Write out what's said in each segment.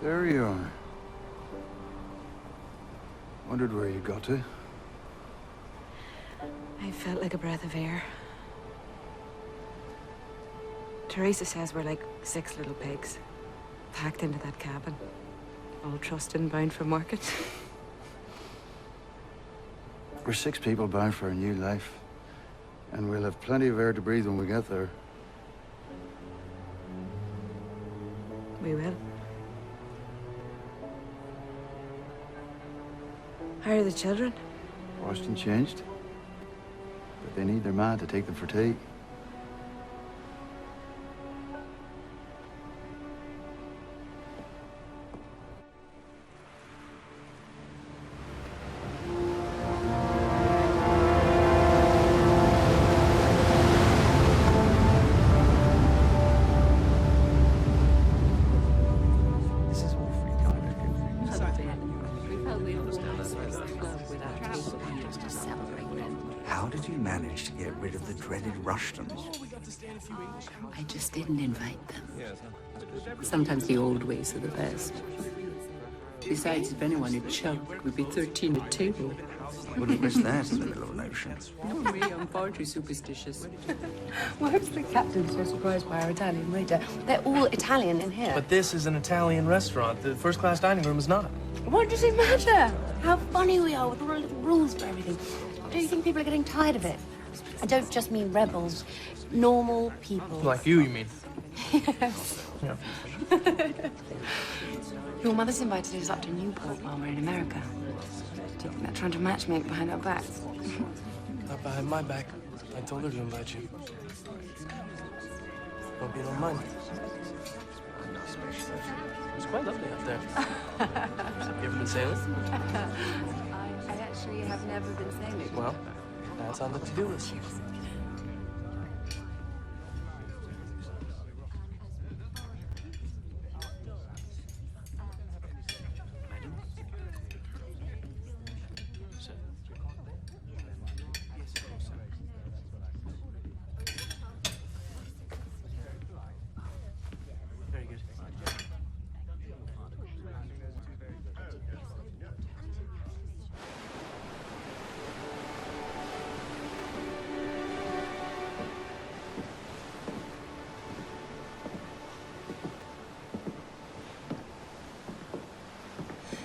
There you are. Wondered where you got to. I felt like a breath of air. Teresa says we're like 6 little pigs, packed into that cabin, all trusted and bound for market. We're 6 people bound for a new life, and we'll have plenty of air to breathe when we get there. We will. How are the children? Washed and changed. But they need their man to take them for tea. How did you manage to get rid of the dreaded Rushtons? I just didn't invite them. Sometimes the old ways are the best. Besides, if anyone had chugged, we'd be 13 at table. Wouldn't miss that in the middle of an ocean. No, me, I'm far too superstitious. Why was the captain so surprised by our Italian waiter? They're all Italian in here. But this is an Italian restaurant. The first-class dining room is not. What does it matter? How funny we are with all our little rules for everything. Don't you think people are getting tired of it? I don't just mean rebels. Normal people. Like you mean? Yes. Yeah. Your mother's invited us up to Newport while we're in America. Do you think they're trying to matchmake behind our backs? Not behind my back. I told her to invite you. Hope you don't mind. It's quite lovely out there. You ever been sailing? I actually have never been sailing. Well, that's on the to-do list. Very good.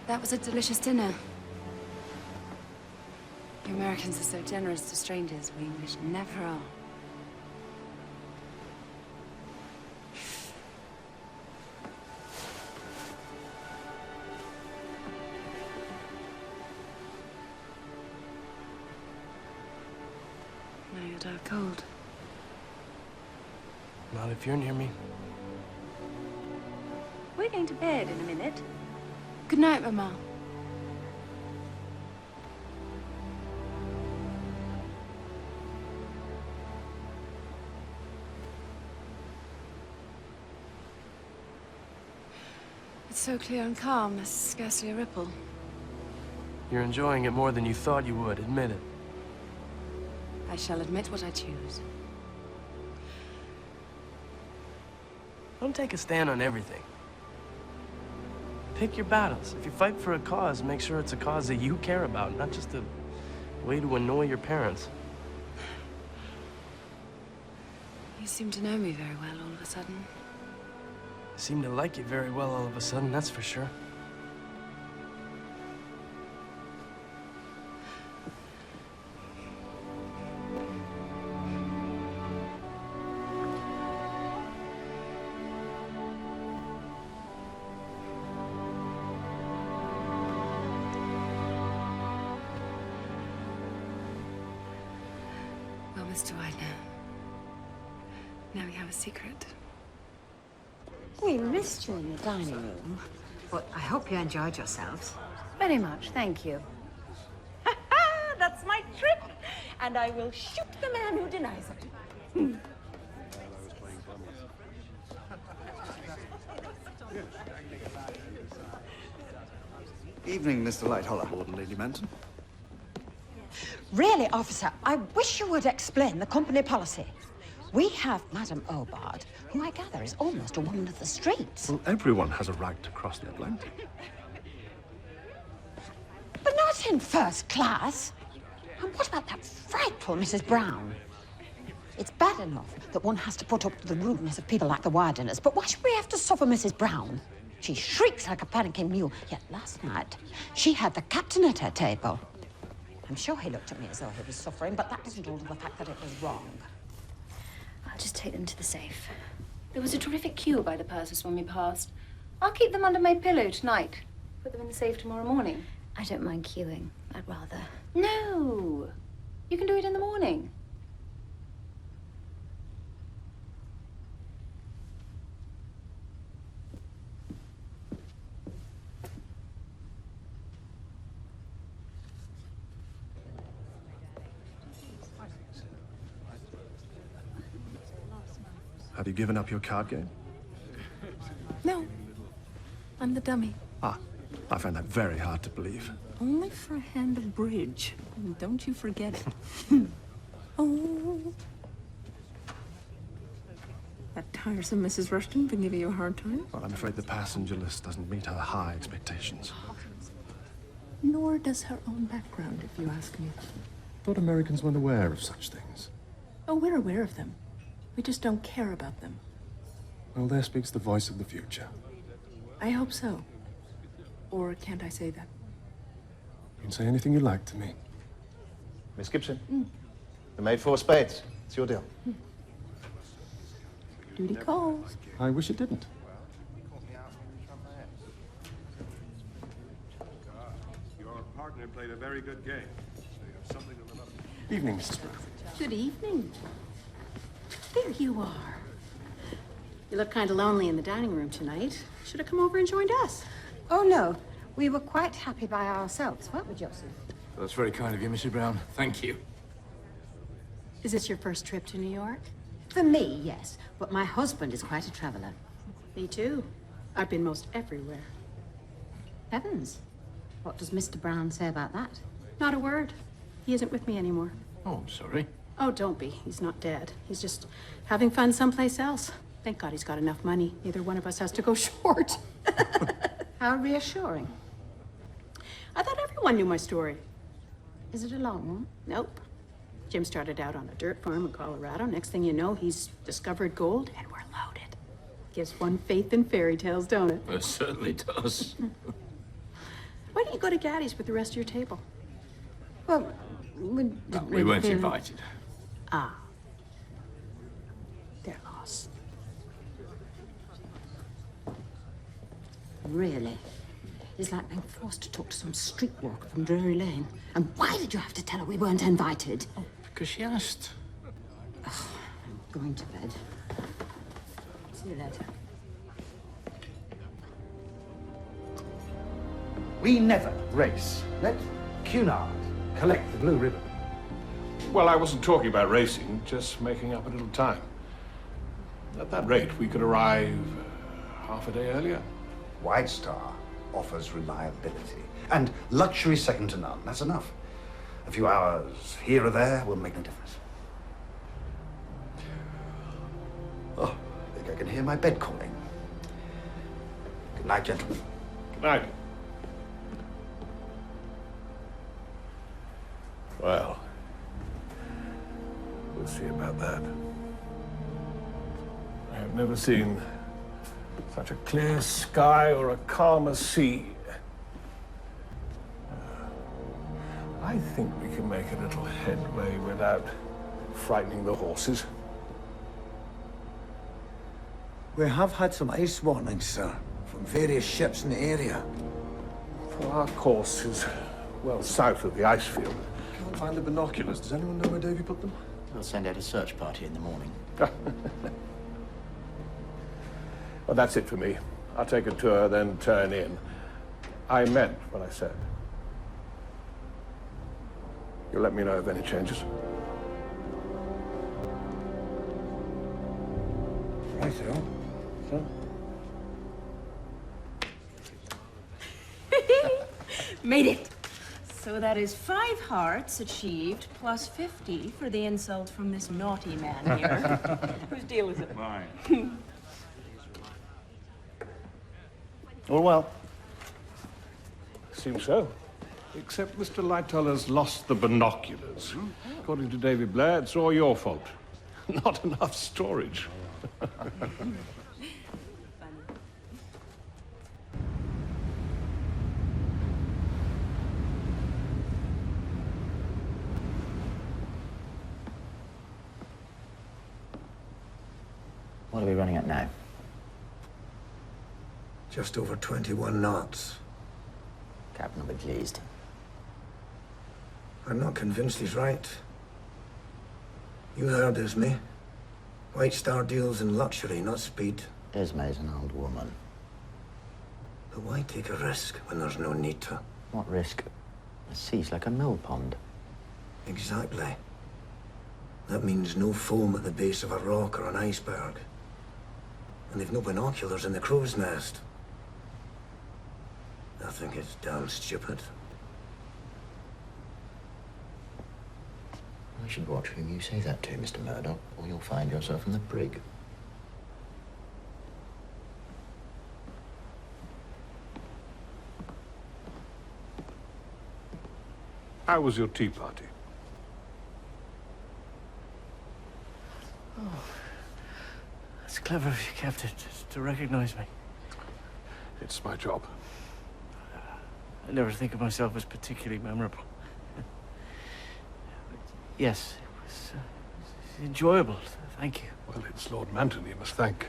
That was a delicious dinner. You Americans are so generous to strangers. We English never are. Now you'll die of cold. Not if you're near me. We're going to bed in a minute. Good night, Mama. It's so clear and calm, there's scarcely a ripple. You're enjoying it more than you thought you would. Admit it. I shall admit what I choose. Don't take a stand on everything. Pick your battles. If you fight for a cause, make sure it's a cause that you care about, not just a way to annoy your parents. You seem to know me very well all of a sudden. I seem to like you very well all of a sudden, that's for sure. Well, Mr. Widener, now we have a secret. We missed you in the dining room. Well, I hope you enjoyed yourselves. Very much, thank you. That's my trick, and I will shoot the man who denies it. Evening, Mr. Lightoller. Lord and Lady Manton. Really, officer, I wish you would explain the company policy. We have Madame Obard, who I gather is almost a woman of the streets. Well, everyone has a right to cross the Atlantic. But not in first class. And what about that frightful Mrs. Brown? It's bad enough that one has to put up with the rudeness of people like the Wideners, but why should we have to suffer Mrs. Brown? She shrieks like a panicking mule, yet last night she had the captain at her table. I'm sure he looked at me as though he was suffering, but that doesn't alter the fact that it was wrong. I'll just take them to the safe. There was a terrific queue by the purses when we passed. I'll keep them under my pillow tonight. Put them in the safe tomorrow morning. I don't mind queuing. I'd rather. No! You can do it in the morning. Have you given up your card game? No. I'm the dummy. Ah, I find that very hard to believe. Only for a hand of bridge. And don't you forget it. Oh. That tiresome Mrs. Rushton been giving you a hard time? Well, I'm afraid the passenger list doesn't meet our high expectations. Nor does her own background, if you ask me. Thought Americans weren't aware of such things. Oh, we're aware of them. We just don't care about them. Well, there speaks the voice of the future. I hope so. Or can't I say that? You can say anything you like to me. Miss Gibson, the maid for spades. It's your deal. Duty calls. I wish it didn't. Your partner played a very good game. So you have something to live up to. Evening, Mrs. Brown. Good evening. There you are. You look kind of lonely in the dining room tonight. Should have come over and joined us. Oh, no. We were quite happy by ourselves, weren't we, Joseph? That's very kind of you, Mrs. Brown. Thank you. Is this your first trip to New York? For me, yes. But my husband is quite a traveler. Me too. I've been most everywhere. Heavens. What does Mr. Brown say about that? Not a word. He isn't with me anymore. Oh, I'm sorry. Oh, don't be. He's not dead. He's just having fun someplace else. Thank God he's got enough money. Neither one of us has to go short. How reassuring. I thought everyone knew my story. Is it a long one? Nope. Jim started out on a dirt farm in Colorado. Next thing you know, he's discovered gold, and we're loaded. Gives one faith in fairy tales, don't it? It certainly does. Why don't you go to Gaddy's with the rest of your table? Well, we weren't invited. Ah. They're lost. Really? It's like being forced to talk to some streetwalker from Drury Lane. And why did you have to tell her we weren't invited? Oh, because she asked. Oh, I'm going to bed. See you later. We never race. Let Cunard collect the blue ribbon. Well, I wasn't talking about racing, just making up a little time. At that rate, we could arrive half a day earlier. White Star offers reliability and luxury second to none. That's enough. A few hours here or there will make no difference. Oh, I think I can hear my bed calling. Good night, gentlemen. Good night. Well, we'll see about that. I have never seen such a clear sky or a calmer sea. I think we can make a little headway without frightening the horses. We have had some ice warnings, sir, from various ships in the area. Well, our course is well south of the ice field. Can't find the binoculars. Does anyone know where Davy put them? We'll send out a search party in the morning. Well, that's it for me. I'll take a tour, then turn in. I meant what I said. You'll let me know of any changes. Right, sir. Made it. So that is 5 hearts achieved, plus 50 for the insult from this naughty man here. Whose deal is it? Mine. All well? Seems so. Except Mr. Lighteller's lost the binoculars. According to David Blair, it's all your fault. Not enough storage. What are we running at now? Just over 21 knots. Captain will be pleased. I'm not convinced he's right. You heard Esme. White Star deals in luxury, not speed. Esme's an old woman. But why take a risk when there's no need to? What risk? The sea's like a mill pond. Exactly. That means no foam at the base of a rock or an iceberg. And they've no binoculars in the crow's nest. I think it's damn stupid. I should watch whom you say that to, Mr. Murdoch, or you'll find yourself in the brig. How was your tea party? Oh, that's clever of you, Captain, to recognize me. It's my job. I never think of myself as particularly memorable. Yes, it was enjoyable. Thank you. Well, it's Lord Manton you must thank.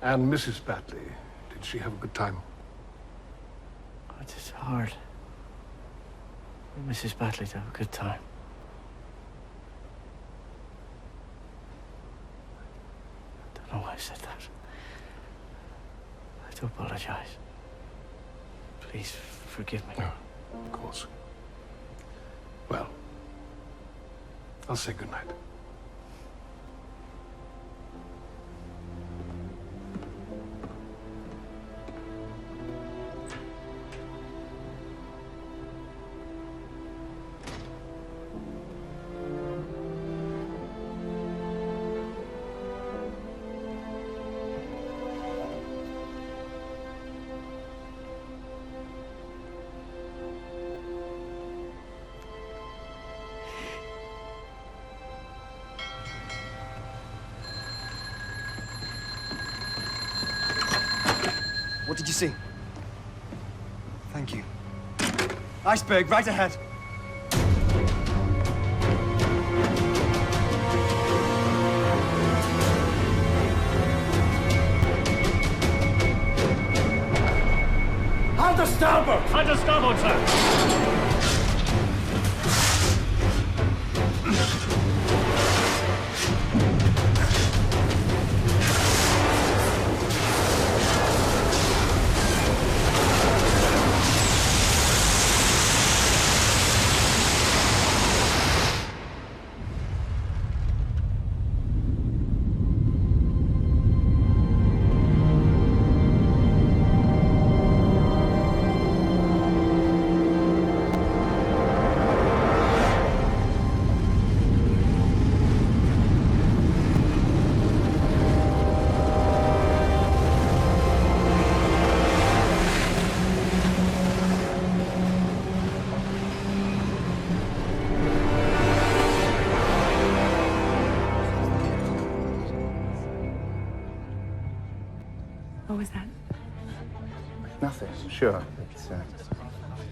And Mrs. Batley. Did she have a good time? Oh, it's just hard. Mrs. Batley to have a good time. I don't know why I said that. I do apologize. Please forgive me. No, of course. Well, I'll say good night. What did you see? Thank you. Iceberg, right ahead. Hand to starboard! Hand to starboard, sir! What was that? Nothing, sure. It's